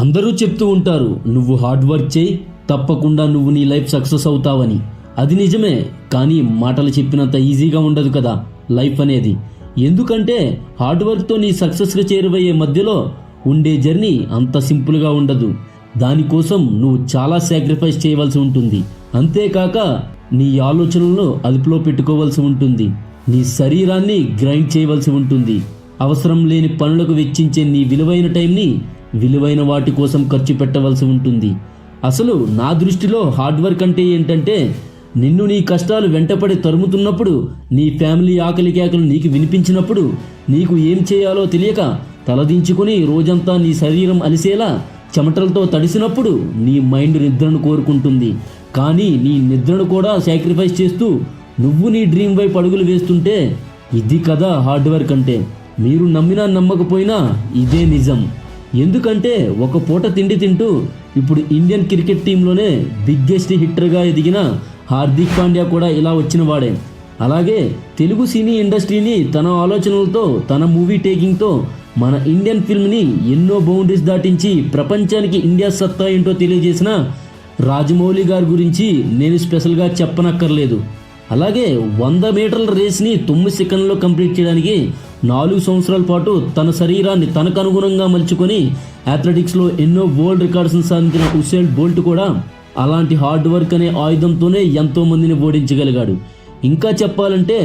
అందరూ చెప్తూ ఉంటారు, నువ్వు హార్డ్ వర్క్ చేయి, తప్పకుండా నువ్వు నీ లైఫ్ సక్సెస్ అవుతావని. అది నిజమే, కానీ మాటలు చెప్పినంత ఈజీగా ఉండదు కదా లైఫ్ అనేది. ఎందుకంటే హార్డ్ వర్క్తో నీ సక్సెస్గా చేరువయ్యే మధ్యలో ఉండే జర్నీ అంత సింపుల్గా ఉండదు. దానికోసం నువ్వు చాలా సాక్రిఫైస్ చేయవలసి ఉంటుంది. అంతేకాక నీ ఆలోచనలను అదుపులో పెట్టుకోవాల్సి ఉంటుంది. నీ శరీరాన్ని గ్రైండ్ చేయవలసి ఉంటుంది. అవసరం లేని పనులకు వెచ్చించే నీ విలువైన టైంని విలువైన వాటి కోసం ఖర్చు పెట్టవలసి ఉంటుంది. అసలు నా దృష్టిలో హార్డ్ వర్క్ అంటే ఏంటంటే, నిన్ను నీ కష్టాలు వెంటపడి తరుముతున్నప్పుడు, నీ ఫ్యామిలీ ఆకలి కేకలు నీకు వినిపించినప్పుడు, నీకు ఏం చేయాలో తెలియక తలదించుకుని రోజంతా నీ శరీరం అలిసేలా చెమటలతో తడిసినప్పుడు నీ మైండ్ నిద్రను కోరుకుంటుంది. కానీ నీ నిద్రను కూడా సాక్రిఫైస్ చేస్తూ నువ్వు నీ డ్రీమ్ వైపు అడుగులు వేస్తుంటే ఇది కదా హార్డ్ వర్క్ అంటే. మీరు నమ్మినా నమ్మకపోయినా ఇదే నిజం. ఎందుకంటే ఒక పూట తిండి తింటూ ఇప్పుడు ఇండియన్ క్రికెట్ టీంలోనే బిగ్గెస్ట్ హిట్టర్గా ఎదిగిన హార్దిక్ పాండ్యా కూడా ఇలా వచ్చిన వాడే. అలాగే తెలుగు సినీ ఇండస్ట్రీని తన ఆలోచనలతో, తన మూవీ టేకింగ్తో మన ఇండియన్ ఫిల్మ్ని ఎన్నో బౌండరీస్ దాటించి ప్రపంచానికి ఇండియా సత్తా ఏంటో తెలియజేసిన రాజమౌళి గారి గురించి నేను స్పెషల్గా చెప్పనక్కర్లేదు. అలాగే 100 మీటర్ల రేస్ని 9 సెకండ్లలో కంప్లీట్ చేయడానికి 4 సంవత్సరాల పాటు తన శరీరాన్ని తనకు అనుగుణంగా మలుచుకొని అథ్లెటిక్స్లో ఎన్నో వరల్డ్ రికార్డ్స్ని సాధించిన ఉసేన్ బోల్ట్ కూడా అలాంటి హార్డ్ వర్క్ అనే ఆయుధంతోనే ఎంతో మందిని ఓడించగలిగాడు. ఇంకా చెప్పాలంటే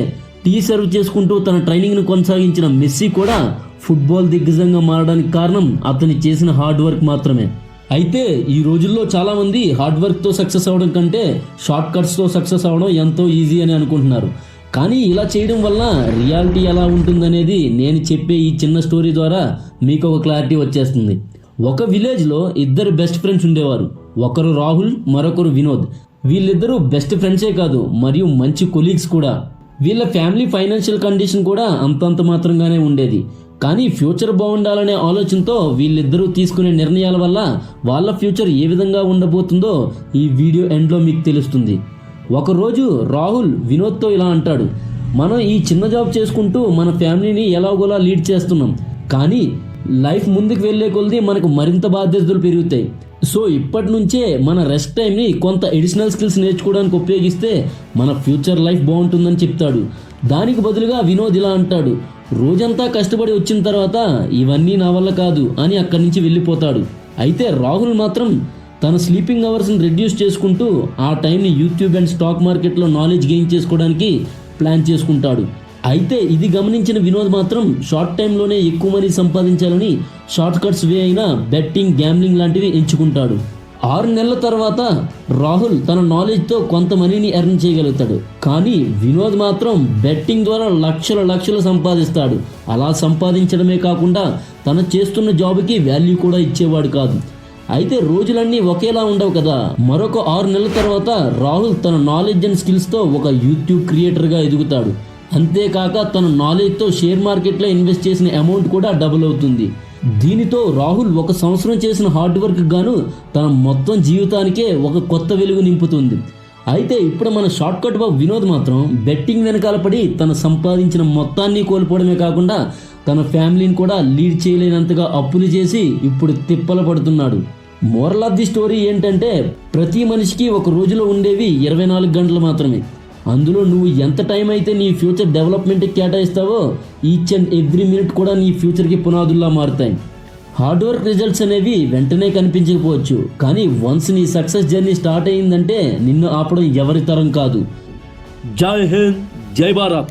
టీ సర్వ్ చేసుకుంటూ తన ట్రైనింగ్ను కొనసాగించిన మెస్సీ కూడా ఫుట్బాల్ దిగ్గజంగా మారడానికి కారణం అతని చేసిన హార్డ్ వర్క్ మాత్రమే. అయితే ఈ రోజుల్లో చాలామంది హార్డ్ వర్క్తో సక్సెస్ అవ్వడం కంటే షార్ట్ కట్స్తో సక్సెస్ అవ్వడం ఎంతో ఈజీ అని అనుకుంటున్నారు. కానీ ఇలా చేయడం వల్ల రియాలిటీ ఎలా ఉంటుందనేది నేను చెప్పే ఈ చిన్న స్టోరీ ద్వారా మీకు ఒక క్లారిటీ వచ్చేస్తుంది. ఒక విలేజ్లో 2 బెస్ట్ ఫ్రెండ్స్ ఉండేవారు. ఒకరు రాహుల్, మరొకరు వినోద్. వీళ్ళిద్దరూ బెస్ట్ ఫ్రెండ్సే కాదు, మరియు మంచి కొలీగ్స్ కూడా. వీళ్ళ ఫ్యామిలీ ఫైనాన్షియల్ కండిషన్ కూడా అంతంత మాత్రంగానే ఉండేది. కానీ ఫ్యూచర్ బాగుండాలనే ఆలోచనతో వీళ్ళిద్దరూ తీసుకునే నిర్ణయాల వల్ల వాళ్ళ ఫ్యూచర్ ఏ విధంగా ఉండబోతుందో ఈ వీడియో ఎండ్లో మీకు తెలుస్తుంది. ఒకరోజు రాహుల్ వినోద్తో ఇలా అంటాడు, మనం ఈ చిన్న జాబ్ చేసుకుంటూ మన ఫ్యామిలీని ఎలాగోలా లీడ్ చేస్తున్నాం, కానీ లైఫ్ ముందుకు వెళ్ళే కొలది మనకు మరింత బాధ్యతలు పెరుగుతాయి. సో ఇప్పటి నుంచే మన రెస్ట్ టైంని కొంత ఎడిషనల్ స్కిల్స్ నేర్చుకోవడానికి ఉపయోగిస్తే మన ఫ్యూచర్ లైఫ్ బాగుంటుందని చెప్తాడు. దానికి బదులుగా వినోద్ ఇలా అంటాడు, రోజంతా కష్టపడి వచ్చిన తర్వాత ఇవన్నీ నా వల్ల కాదు అని అక్కడి నుంచి వెళ్ళిపోతాడు. అయితే రాహుల్ మాత్రం తన స్లీపింగ్ అవర్స్ని రెడ్యూస్ చేసుకుంటూ ఆ టైంని యూట్యూబ్ అండ్ స్టాక్ మార్కెట్లో నాలెడ్జ్ గెయిన్ చేసుకోవడానికి ప్లాన్ చేసుకుంటాడు. అయితే ఇది గమనించిన వినోద్ మాత్రం షార్ట్ టైంలోనే ఎక్కువ మనీ సంపాదించాలని షార్ట్ కట్స్ వే అయిన బెట్టింగ్, గ్యాంబ్లింగ్ లాంటివి ఎంచుకుంటాడు. 6 నెలల తర్వాత రాహుల్ తన నాలెడ్జ్తో కొంత మనీని ఎర్న్ చేయగలుగుతాడు. కానీ వినోద్ మాత్రం బెట్టింగ్ ద్వారా లక్షలు సంపాదిస్తాడు. అలా సంపాదించడమే కాకుండా తన చేస్తున్న జాబ్కి వాల్యూ కూడా ఇచ్చేవాడు కాదు. అయితే రోజులన్నీ ఒకేలా ఉండవు కదా. మరొక 6 నెలల తర్వాత రాహుల్ తన నాలెడ్జ్ అండ్ స్కిల్స్తో ఒక యూట్యూబ్ క్రియేటర్గా ఎదుగుతాడు. అంతేకాక తన నాలెడ్జ్తో షేర్ మార్కెట్లో ఇన్వెస్ట్ చేసిన అమౌంట్ కూడా డబుల్ అవుతుంది. దీనితో రాహుల్ 1 సంవత్సరం చేసిన హార్డ్ వర్క్ గాను తన మొత్తం జీవితానికే ఒక కొత్త వెలుగు నింపుతుంది. అయితే ఇప్పుడు మన షార్ట్ కట్ బాబు వినోద్ మాత్రం బెట్టింగ్ వెనకాల పడి తన సంపాదించిన మొత్తాన్ని కోల్పోవడమే కాకుండా తన ఫ్యామిలీని కూడా లీడ్ చేయలేనంతగా అప్పులు చేసి ఇప్పుడు తిప్పలు పడుతున్నాడు. మోరల్ ఆఫ్ ది స్టోరీ ఏంటంటే, ప్రతి మనిషికి ఒక రోజులో ఉండేవి 24 గంటలు మాత్రమే. అందులో నువ్వు ఎంత టైం అయితే నీ ఫ్యూచర్ డెవలప్మెంట్కి కేటాయిస్తావో ఈచ్ అండ్ ఎవ్రీ మినిట్ కూడా నీ ఫ్యూచర్కి పునాదుల్లా మారుతాయి. హార్డ్ వర్క్ రిజల్ట్స్ అనేవి వెంటనే కనిపించకపోవచ్చు, కానీ వన్స్ నీ సక్సెస్ జర్నీ స్టార్ట్ అయ్యిందంటే నిన్ను ఆపడం ఎవరి తరం కాదు. జై హింద్, జై భారత్.